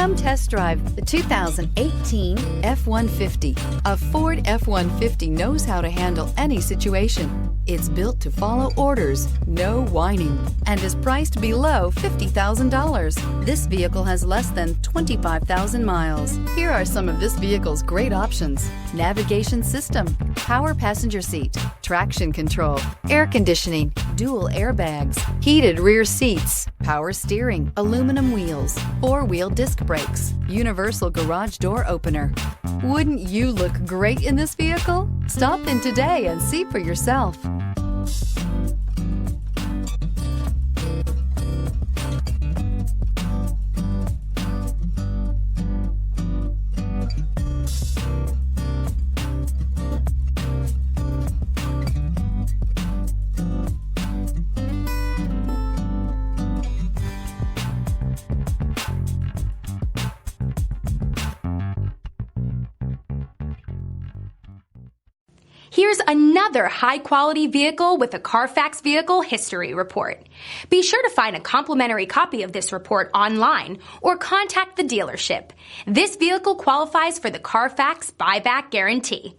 Come test drive the 2018 F-150. A Ford F-150 knows how to handle any situation. It's built to follow orders, no whining, and is priced below $50,000. This vehicle has less than 25,000 miles. Here are some of this vehicle's great options: navigation system, power passenger seat, traction control, air conditioning, dual airbags, heated rear seats, power steering, aluminum wheels, four-wheel disc brakes, universal garage door opener. Wouldn't you look great in this vehicle? Stop in today and see for yourself. Here's another high-quality vehicle with a Carfax Vehicle History Report. Be sure to find a complimentary copy of this report online or contact the dealership. This vehicle qualifies for the Carfax Buyback Guarantee.